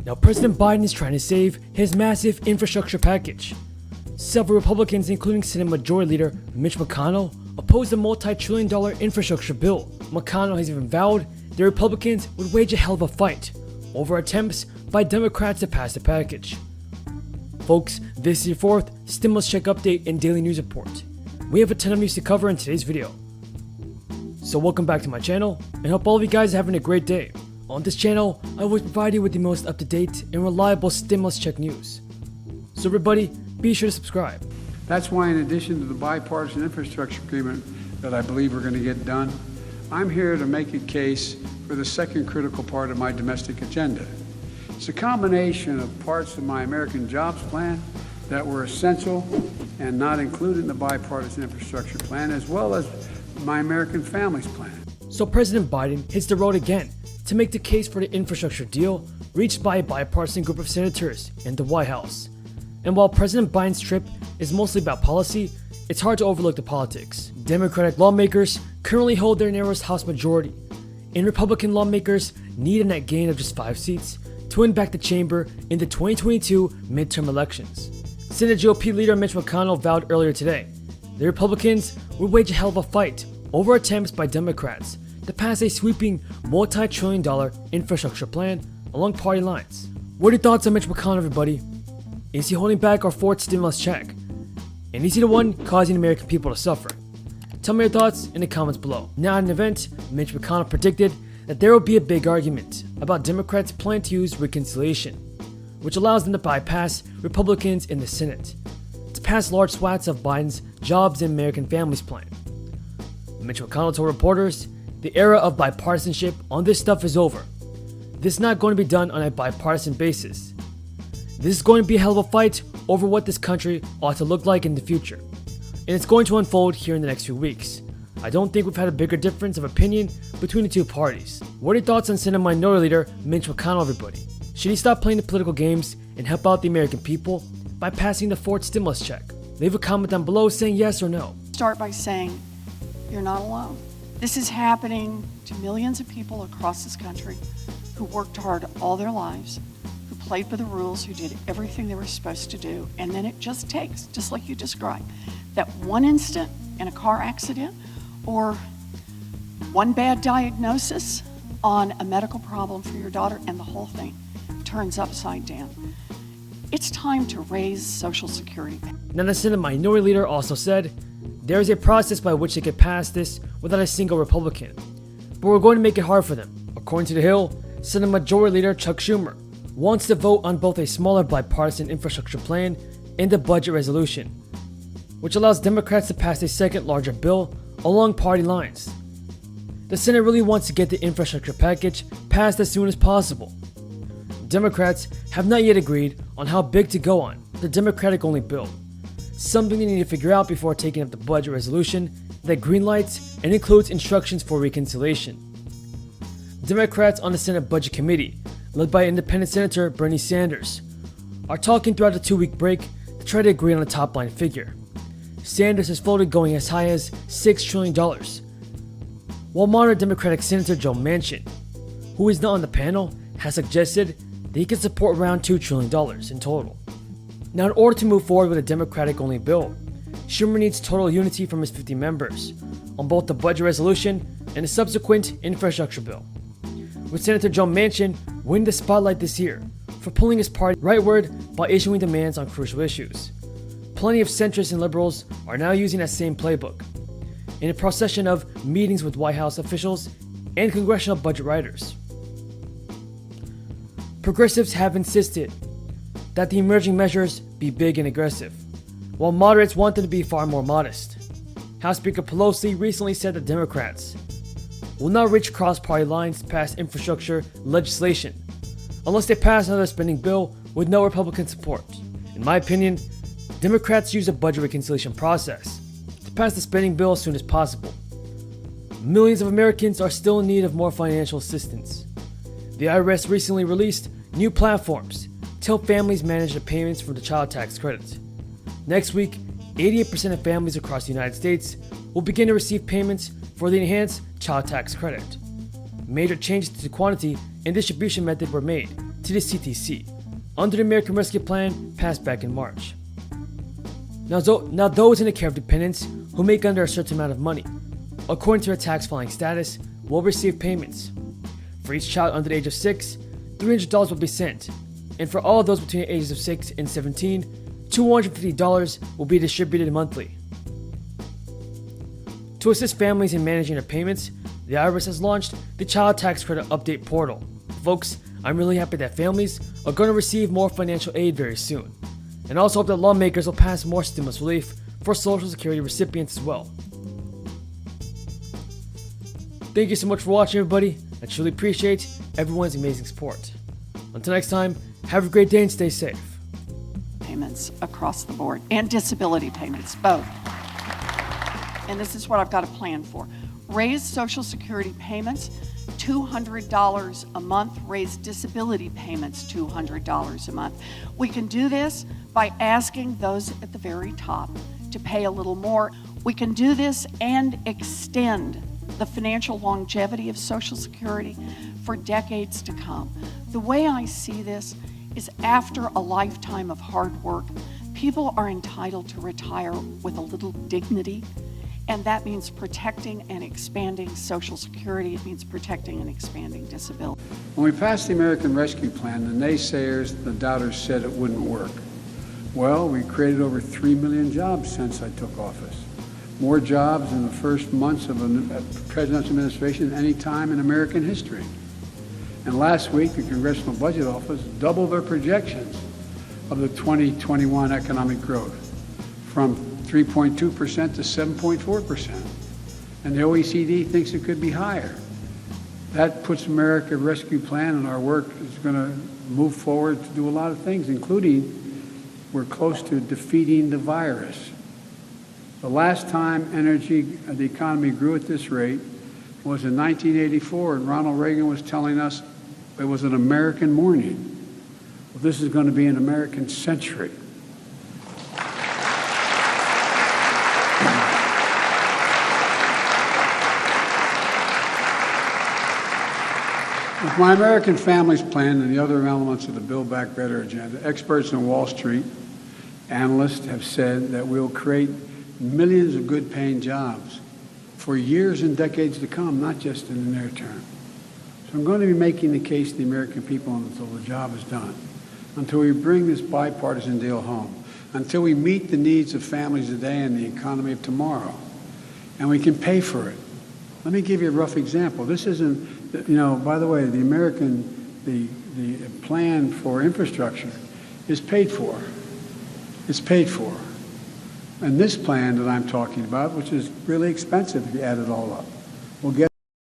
Now President Biden is trying to save his massive infrastructure package. Several Republicans, including Senate Majority Leader Mitch McConnell, opposed the multi-trillion-dollar infrastructure bill. McConnell has even vowed the Republicans would wage a hell of a fight over attempts by Democrats to pass the package. Folks, this is your fourth stimulus check update and daily news report. We have a ton of news to cover in today's video. So welcome back to my channel, and hope all of you guys are having a great day. On this channel, I will provide you with the most up-to-date and reliable stimulus check news. So everybody, be sure to subscribe. That's why, in addition to the bipartisan infrastructure agreement that I believe we're going to get done, I'm here to make a case for the second critical part of my domestic agenda. It's a combination of parts of my American Jobs Plan that were essential and not included in the bipartisan infrastructure plan, as well as my American Families Plan. So President Biden hits the road again to make the case for the infrastructure deal reached by a bipartisan group of senators in the White House. And while President Biden's trip is mostly about policy, it's hard to overlook the politics. Democratic lawmakers currently hold their narrowest House majority, and Republican lawmakers need a net gain of just 5 seats to win back the chamber in the 2022 midterm elections. Senate GOP leader Mitch McConnell vowed earlier today the Republicans would wage a hell of a fight over attempts by Democrats to pass a sweeping multi-trillion-dollar infrastructure plan along party lines. What are your thoughts on Mitch McConnell, everybody? Is he holding back our fourth stimulus check? And is he the one causing American people to suffer? Tell me your thoughts in the comments below. Now at an event, Mitch McConnell predicted that there will be a big argument about Democrats' plan to use reconciliation, which allows them to bypass Republicans in the Senate to pass large swaths of Biden's Jobs and American Families Plan. Mitch McConnell told reporters, the era of bipartisanship on this stuff is over. This is not going to be done on a bipartisan basis. This is going to be a hell of a fight over what this country ought to look like in the future. And it's going to unfold here in the next few weeks. I don't think we've had a bigger difference of opinion between the two parties. What are your thoughts on Senate Minority Leader Mitch McConnell, everybody? Should he stop playing the political games and help out the American people by passing the fourth stimulus check? Leave a comment down below saying yes or no. Start by saying you're not alone. This is happening to millions of people across this country who worked hard all their lives, who played by the rules, who did everything they were supposed to do, and then it just takes, just like you described, that one instant in a car accident or one bad diagnosis on a medical problem for your daughter, and the whole thing turns upside down. It's time to raise Social Security. Now the Senate Minority Leader also said there is a process by which they could pass this without a single Republican, but we're going to make it hard for them. According to The Hill, Senate Majority Leader Chuck Schumer wants to vote on both a smaller bipartisan infrastructure plan and a budget resolution, which allows Democrats to pass a second larger bill along party lines. The Senate really wants to get the infrastructure package passed as soon as possible. Democrats have not yet agreed on how big to go on the Democratic-only bill, something they need to figure out before taking up the budget resolution that greenlights and includes instructions for reconciliation. Democrats on the Senate Budget Committee, led by independent Senator Bernie Sanders, are talking throughout the 2-week break to try to agree on a top-line figure. Sanders has floated going as high as $6 trillion, while moderate Democratic Senator Joe Manchin, who is not on the panel, has suggested that he can support around $2 trillion in total. Now, in order to move forward with a Democratic-only bill, Schumer needs total unity from his 50 members on both the budget resolution and the subsequent infrastructure bill, with Senator Joe Manchin winning the spotlight this year for pulling his party rightward by issuing demands on crucial issues. Plenty of centrists and liberals are now using that same playbook in a procession of meetings with White House officials and congressional budget writers. Progressives have insisted that the emerging measures be big and aggressive, while moderates want them to be far more modest. House Speaker Pelosi recently said that Democrats will not reach cross-party lines to pass infrastructure legislation unless they pass another spending bill with no Republican support. In my opinion, Democrats use a budget reconciliation process to pass the spending bill as soon as possible. Millions of Americans are still in need of more financial assistance. The IRS recently released new platforms to help families manage the payments for the child tax credit. Next week, 88% of families across the United States will begin to receive payments for the enhanced child tax credit. Major changes to the quantity and distribution method were made to the CTC under the American Rescue Plan passed back in March. Now those in the care of dependents who make under a certain amount of money, according to their tax filing status, will receive payments. For each child under the age of 6, $300 will be sent, and for all those between the ages of 6 and 17, $250 will be distributed monthly. To assist families in managing their payments, the IRS has launched the Child Tax Credit Update Portal. Folks, I'm really happy that families are going to receive more financial aid very soon, and also hope that lawmakers will pass more stimulus relief for Social Security recipients as well. Thank you so much for watching, everybody. I truly appreciate everyone's amazing support. Until next time, have a great day and stay safe. Payments across the board, and disability payments, both. And this is what I've got a plan for. Raise Social Security payments $200 a month, raise disability payments $200 a month. We can do this by asking those at the very top to pay a little more. We can do this and extend the financial longevity of Social Security for decades to come. The way I see this is after a lifetime of hard work, people are entitled to retire with a little dignity, and that means protecting and expanding Social Security. It means protecting and expanding disability. When we passed the American Rescue Plan, the naysayers, the doubters said it wouldn't work. Well, we created over 3 million jobs since I took office. More jobs in the first months of a presidential administration than any time in American history. And last week, the Congressional Budget Office doubled their projections of the 2021 economic growth from 3.2% to 7.4%. And the OECD thinks it could be higher. That puts America Rescue Plan and our work is going to move forward to do a lot of things, including we're close to defeating the virus. The last time the economy grew at this rate was in 1984, and Ronald Reagan was telling us it was an American morning. Well, this is going to be an American century. With my American Families Plan and the other elements of the Build Back Better agenda, experts on Wall Street, analysts have said that we'll create millions of good-paying jobs for years and decades to come, not just in the near term. So I'm going to be making the case to the American people until the job is done, until we bring this bipartisan deal home, until we meet the needs of families today and the economy of tomorrow, and we can pay for it. Let me give you a rough example. This isn't, by the way, the plan for infrastructure is paid for. It's paid for. And this plan that I'm talking about, which is really expensive if you add it all up, will get